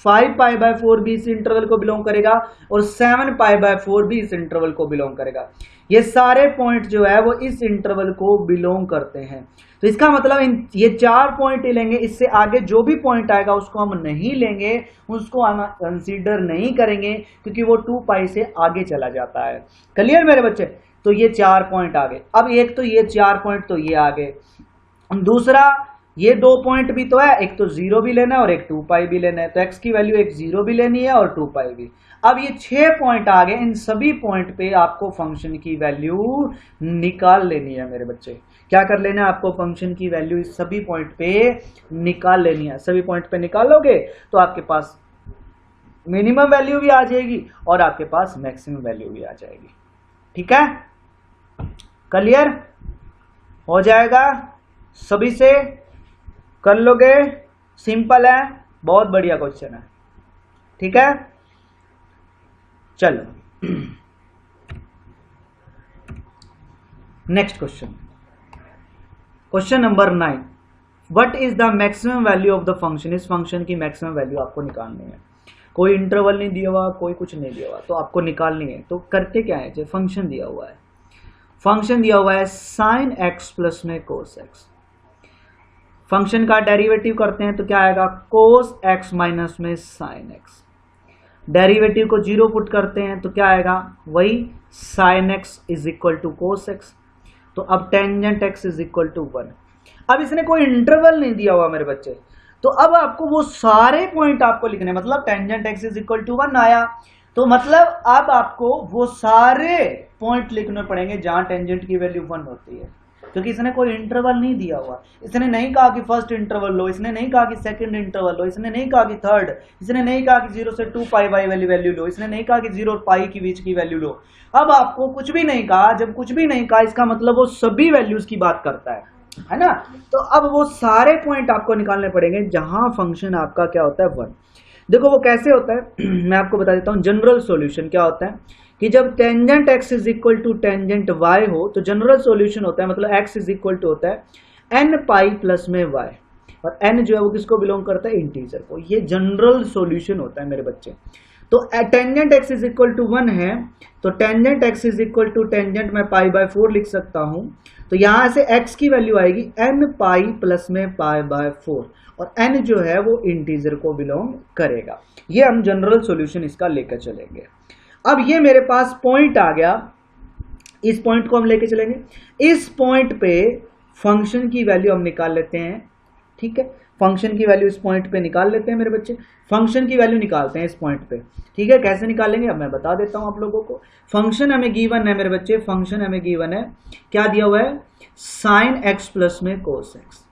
5π/4 भी इस इंटरवल को बिलोंग करेगा, और 7π/4 भी इस इंटरवल को बिलोंग करेगा। ये सारे पॉइंट जो है वो इस इंटरवल को बिलोंग करते हैं। तो इसका मतलब ये 4 पॉइंट लेंगे, इससे आगे जो भी पॉइंट आएगा उसको हम नहीं लेंगे, उसको हम कंसीडर नहीं करेंगे, क्योंकि वो 2 पाई से आगे चला जाता है। क्लियर मेरे बच्चे? तो ये 4 पॉइंट आ गए। अब एक तो ये 4 पॉइंट तो ये आ गए, दूसरा ये 2 पॉइंट भी तो है, एक तो 0 भी लेना है और एक 2 पाई भी लेना है। तो x की वैल्यू एक 0 भी लेनी है और 2 पाई भी। अब ये 6 पॉइंट आ गए, इन सभी पॉइंट पे आपको फंक्शन की वैल्यू निकाल लेनी है मेरे बच्चे। क्या कर लेना है आपको? फंक्शन की वैल्यू इस सभी पॉइंट पे निकाल लेनी है। सभी पॉइंट पे निकालोगे तो आपके पास मिनिमम वैल्यू भी आ जाएगी और आपके पास मैक्सिमम वैल्यू भी आ जाएगी। ठीक है, क्लियर हो जाएगा? सभी से कर लोगे? सिंपल है, बहुत बढ़िया क्वेश्चन है। ठीक है, चलो next question, question number 9। What is the maximum value of the function? इस फंक्शन की मैक्सिमम वैल्यू आपको निकालनी है। कोई इंटरवल नहीं दिया हुआ, कोई कुछ नहीं दिया हुआ, तो आपको निकालनी है। तो करते क्या है, फंक्शन दिया हुआ है, फंक्शन दिया हुआ है sin x प्लस में cos x। फंक्शन का डेरिवेटिव करते हैं तो क्या आएगा? cos x माइनस में sin x। डेरिवेटिव को 0 पुट करते हैं तो क्या आएगा? वही sin x is equal to cos x। तो अब tangent x is equal to 1। अब इसने कोई इंटरवल नहीं दिया हुआ मेरे बच्चे, तो अब आपको वो सारे पॉइंट आपको लिखने, मतलब tangent x is equal to 1 आया, तो मतलब अब आपको वो सारे पॉइंट लिखने पड़ेंगे जहां टेंजेंट की वैल्यू 1 होती है, क्योंकि इसने कोई इंटरवल नहीं दिया हुआ। इसने नहीं कहा कि फर्स्ट इंटरवल लो, इसने नहीं कहा कि सेकंड इंटरवल लो, इसने नहीं कहा कि थर्ड, इसने नहीं कहा कि 0 से 2 पाई वाई वाली वैल्यू लो, इसने नहीं कहा कि 0 और पाई के बीच की वैल्यू लो। अब आपको कुछ भी नहीं कहा, जब कुछ भी नहीं कहा इसका मतलब वो सभी वैल्यूज की बात करता है ना। तो अब वो सारे पॉइंट आपको निकालने पड़ेंगे जहां फंक्शन आपका क्या होता है? 1। देखो वो कैसे होता है मैं आपको बता देता हूं। जनरल सॉल्यूशन क्या होता है कि जब tangent x is equal to tangent y हो तो जनरल सॉल्यूशन होता है, मतलब x इज इक्वल टू होता है n पाई प्लस में y, और n जो है वो किसको बिलोंग करता है? इंटीजर को। ये जनरल सॉल्यूशन होता है मेरे बच्चे। तो tangent x is equal to 1 है, तो tangent x is equal to tangent मैं पाई बाय 4 लिख सकता हूं। तो यहां से x की वैल्यू आएगी n पाई प्लस में पाई बाय 4, और n जो है वो इंटीजर को बिलोंग करेगा। ये हम जनरल सॉल्यूशन इसका लेकर चलेंगे। अब ये मेरे पास पॉइंट आ गया, इस पॉइंट को हम लेके चलेंगे। इस पॉइंट पे फंक्शन की वैल्यू हम निकाल लेते हैं। ठीक है, फंक्शन की वैल्यू इस पॉइंट पे निकाल लेते हैं मेरे बच्चे। फंक्शन की वैल्यू निकालते हैं इस पॉइंट पे। ठीक है, कैसे निकालेंगे अब मैं बता देता हूं आप लोगों को। फंक्शन हमें गिवन है मेरे बच्चे, फंक्शन हमें गिवन है, क्या दिया हुआ है? sin x प्लस में cos x।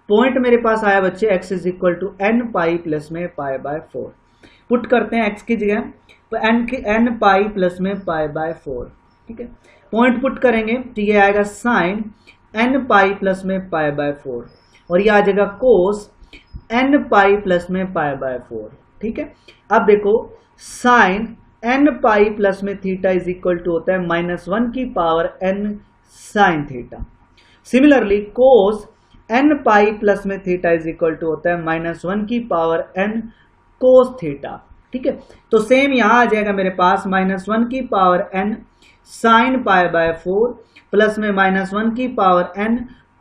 पॉइंट मेरे पास आया बच्चे x is equal to n pi plus में पाई बाय 4। पुट करते हैं x की जगह, तो n पाई प्लस में पाई बाय 4। ठीक है, पॉइंट पुट करेंगे तो ये आएगा sin n पाई प्लस में पाई बाय 4, और ये आ जाएगा cos n पाई प्लस में पाई बाय 4। ठीक है, अब देखो sin n पाई प्लस में थीटा इज इक्वल टू होता है -1 की power n sin theta. Similarly cos n pi plus में थीटा इज इक्वल टू होता है -1 की पावर n cos थीटा। ठीक है, तो सेम यहां आ जाएगा मेरे पास -1 की power n sin pi by 4 plus में -1 की power n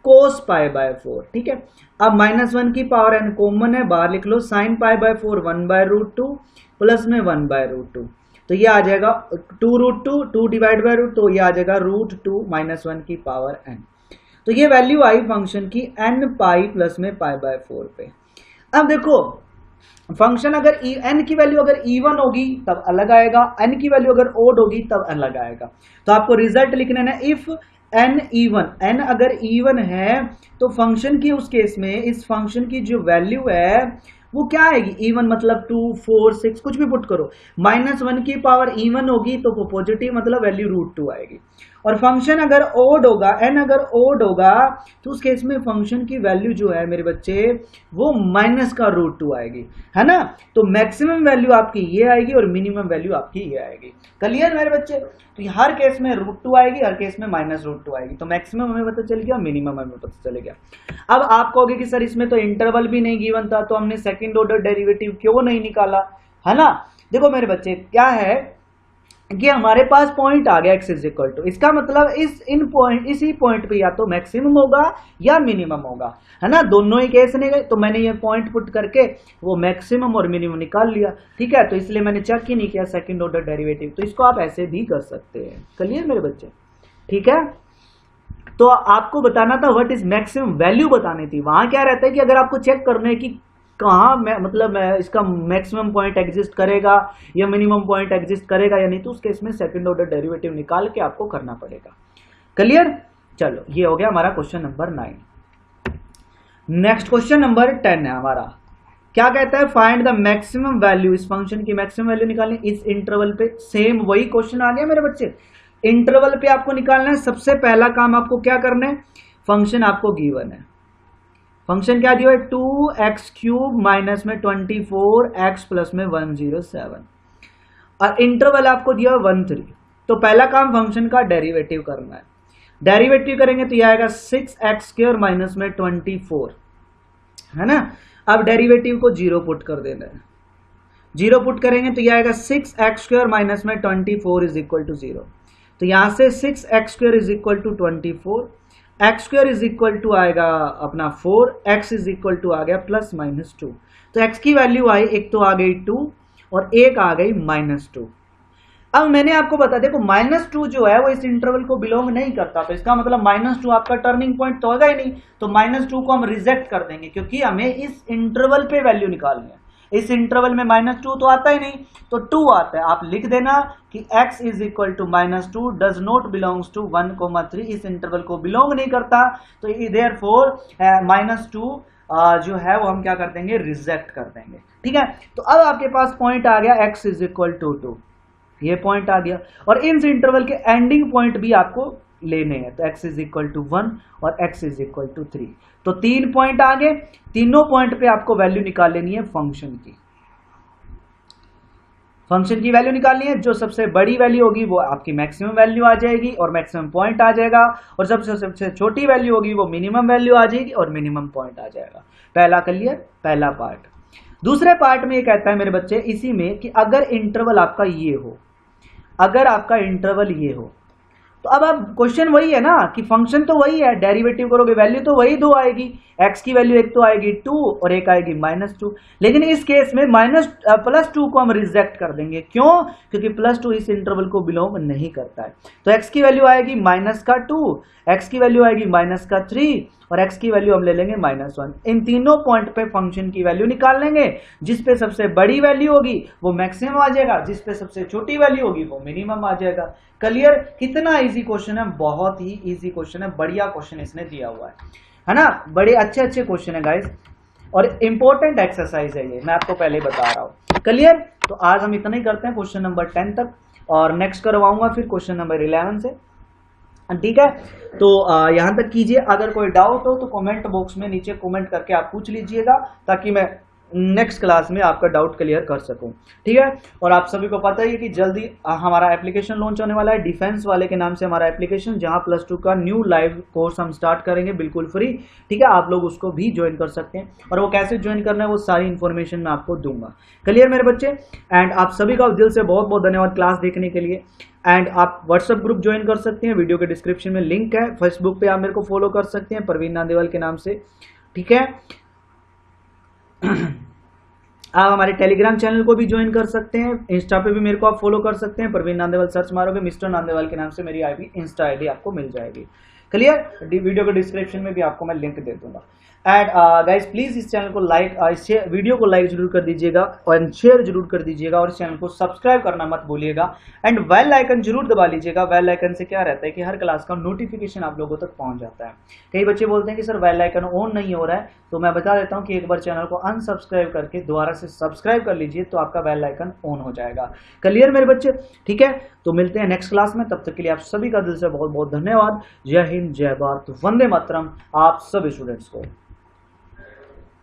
cos pi by 4। ठीक है, अब -1 की पावर n कॉमन है, बाहर लिख लो। sin पाई बाय 4 1/√2 प्लस में 1/√2, तो ये आ जाएगा 2√2 डिवाइड बाय रूट, तो ये आ जाएगा √2 -1 की पावर n। तो ये वैल्यू आई फंक्शन की n पाई प्लस में पाई बाय 4 पे। अब देखो फंक्शन अगर n की वैल्यू अगर इवन होगी तब अलग आएगा, n की वैल्यू अगर ओड होगी तब अलग आएगा। तो आपको रिजल्ट लिखना है, इफ n इवन, n अगर इवन है तो फंक्शन की उस केस में इस फंक्शन की जो वैल्यू है वो क्या आएगी? इवन मतलब 2, 4, 6 कुछ भी पुट करो। -1 की पावर इवन होगी तो वो पॉजिटिव मतलब वैल्यू √2 आएगी। और फंक्शन अगर ओड होगा, n अगर ओड होगा तो उस केस में फंक्शन की वैल्यू जो है मेरे बच्चे वो माइनस का √2 आएगी, है ना। तो मैक्सिमम वैल्यू आपकी ये आएगी और मिनिमम वैल्यू आपकी ये आएगी। क्लियर मेरे बच्चे? तो हर केस में √2 आएगी, हर केस में -√2 आएगी। तो मैक्सिमम हमें पता चल गया, मिनिमम हमें पता चल गया। अब आप कहोगे कि सर इसमें तो इंटरवल भी नहीं गिवन था, तो हमने सेकंड ऑर्डर डेरिवेटिव क्यों नहीं निकाला, है ना। देखो मेरे बच्चे क्या है कि हमारे पास पॉइंट आ गया x इज इक्वल टू, इसका मतलब इसी पॉइंट पे या तो मैक्सिमम होगा या मिनिमम होगा, है ना, दोनों ही केस नहीं गए। तो मैंने ये पॉइंट पुट करके वो मैक्सिमम और मिनिमम निकाल लिया, ठीक है। तो इसलिए मैंने चेक ही नहीं किया सेकंड ऑर्डर डेरिवेटिव। तो इसको आप ऐसे भी कर सकते हैं। क्लियर मेरे बच्चे, ठीक है। तो आपको बताना था व्हाट इज मैक्सिमम वैल्यू बतानी थी। वहां क्या रहता है कि अगर आपको चेक करना है कि कहाँ मतलब इसका मैक्सिमम पॉइंट एग्जिस्ट करेगा या मिनिमम पॉइंट एग्जिस्ट करेगा या नहीं, तो उस केस में सेकंड ऑर्डर डेरिवेटिव निकाल के आपको करना पड़ेगा। क्लियर, चलो ये हो गया हमारा question number 9। Next question number 10 है हमारा। क्या कहता है, फाइंड द मैक्सिमम वैल्यू, इस फंक्शन की मैक्सिमम वैल्यू निकालनी इस इंटरवल पे। सेम वही क्वेश्चन आ गया मेरे बच्चे, इंटरवल पे आपको निकालना है। सबसे पहला काम आपको क्या करना है, फंक्शन आपको गिवन है, फंक्शन क्या दिया है 2x³ माइनस में 24x प्लस में 107 और इंटरवल आपको दिया 1 3। तो पहला काम फंक्शन का डेरिवेटिव करना है। डेरिवेटिव करेंगे तो यह आएगा 6x² माइनस में 24, है ना। अब डेरिवेटिव को 0 पुट कर देना है, 0 पुट करेंगे तो यह आएगा 6x² माइनस में 24 इज इक्वल टू 0। तो यहां से 6x² is equal to 24, x² is equal to आएगा अपना 4, x इज इक्वल टू आ गया प्लस माइनस 2। तो x की वैल्यू आई, एक तो आ गई 2 और एक आ गई -2। अब मैंने आपको बता, देखो -2 जो है वो इस इंटरवल को बिलोंग नहीं करता, तो इसका मतलब -2 आपका टर्निंग पॉइंट तो होगा ही नहीं। तो -2 को हम रिजेक्ट कर देंगे क्योंकि हमें इस इंटरवल पे वैल्यू निकालनी है। इस इंटरवल में -2 तो आता ही नहीं, तो 2 आता है। आप लिख देना कि x is equal to -2 does not belongs to 1,3, इस इंटरवल को बिलोंग नहीं करता। तो देयरफॉर -2 जो है वो हम क्या कर देंगे, रिजेक्ट कर देंगे, ठीक है। तो अब आपके पास पॉइंट आ गया x इज इक्वल टू 2, ये पॉइंट आ गया। और इन इंटरवल के एंडिंग पॉइंट भी आपको लेने हैं, तो x इज इक्वल टू 1 और x इज इक्वल टू 3। तो 3 पॉइंट आ गए, तीनों पॉइंट पे आपको वैल्यू निकाल लेनी है फंक्शन की। फंक्शन की वैल्यू निकालनी है, जो सबसे बड़ी वैल्यू होगी वो आपकी मैक्सिमम वैल्यू आ जाएगी और मैक्सिमम पॉइंट आ जाएगा, और सबसे छोटी वैल्यू होगी वो मिनिमम वैल्यू आ जाएगी और मिनिमम पॉइंट आ जाएगा। पहला क्लियर, पहला पार्ट। दूसरे पार्ट में ये कहता है मेरे बच्चे इसी में कि अगर इंटरवल आपका ये हो, अगर आपका इंटरवल ये हो, तो अब क्वेश्चन वही है ना कि फंक्शन तो वही है, डेरिवेटिव करोगे वैल्यू तो वही 2 आएगी, x की वैल्यू एक तो आएगी 2 और एक आएगी -2। लेकिन इस केस में +2 को हम रिजेक्ट कर देंगे, क्यों, क्योंकि +2 इस इंटरवल को बिलोंग नहीं करता है। तो x की वैल्यू आएगी -2, x की वैल्यू आएगी -3 और x की वैल्यू हम ले लेंगे -1। इन तीनों पॉइंट पे फंक्शन की वैल्यू निकाल लेंगे, जिस पे सबसे बड़ी वैल्यू होगी वो मैक्सिमम आ जाएगा, जिस पे सबसे छोटी वैल्यू होगी वो मिनिमम आ जाएगा। क्लियर, कितना इजी क्वेश्चन है, बहुत ही इजी क्वेश्चन है, बढ़िया क्वेश्चन इसने दिया हुआ है ना। बड़े अच्छे अच्छे क्वेश्चन है गाइस, और इंपॉर्टेंट एक्सरसाइज है ये, मैं आपको पहले बता रहा हूँ। क्लियर, तो आज हम इतना ही करते हैं क्वेश्चन नंबर 10 तक, और नेक्स्ट करवाऊंगा फिर क्वेश्चन नंबर 11 से, ठीक है। तो यहां तक कीजिए, अगर कोई डाउट हो तो कमेंट बॉक्स में नीचे कमेंट करके आप पूछ लीजिएगा, ताकि मैं नेक्स्ट क्लास में आपका डाउट क्लियर कर सकूं, ठीक है। और आप सभी को पता ही है कि जल्दी हमारा एप्लीकेशन लॉन्च होने वाला है, डिफेंस वाले के नाम से हमारा एप्लीकेशन, जहां +2 का न्यू लाइव कोर्स हम स्टार्ट करेंगे बिल्कुल फ्री, ठीक है। आप लोग उसको भी ज्वाइन कर सकते हैं, और वो कैसे ज्वाइन करना है वो सारी इन्फॉर्मेशन मैं आपको दूंगा। क्लियर मेरे बच्चे, एंड आप सभी का दिल से बहुत बहुत धन्यवाद क्लास देखने के लिए। एंड आप व्हाट्सएप ग्रुप ज्वाइन कर सकते हैं, वीडियो के डिस्क्रिप्शन में लिंक है। फेसबुक पे आप मेरे को फॉलो कर सकते हैं परवीन नांदेवाल के नाम से, ठीक है। आप हमारे टेलीग्राम चैनल को भी ज्वाइन कर सकते हैं, इंस्टा पे भी मेरे को आप फॉलो कर सकते हैं, परवीन नांदेवाल सर्च मारोगे, मिस्टर नांदेवाल के नाम से मेरी इंस्टा आईडी आपको मिल जाएगी। क्लियर, वीडियो के डिस्क्रिप्शन में भी आपको मैं लिंक दे दूंगा। एंड गाइज प्लीज इस चैनल को लाइक, इस वीडियो को लाइक जरूर कर दीजिएगा और शेयर जरूर कर दीजिएगा, और इस चैनल को सब्सक्राइब करना मत भूलिएगा। एंड बेल आइकन जरूर दबा लीजिएगा। बेल आइकन से क्या रहता है कि हर क्लास का नोटिफिकेशन आप लोगों तक पहुंच जाता है। कई बच्चे बोलते हैं कि सर बेल आइकन ऑन नहीं हो रहा है, तो मैं बता देता हूं कि एक बार चैनल को अनसब्सक्राइब करके दोबारा से सब्सक्राइब कर लीजिए, तो आपका बेल आइकन ऑन हो जाएगा। क्लियर मेरे बच्चे, ठीक है। तो मिलते हैं नेक्स्ट क्लास में, तब तक के लिए आप सभी का दिल से बहुत बहुत धन्यवाद। जय हिंद, जय भारत, वंदे मातरम आप सभी स्टूडेंट्स को।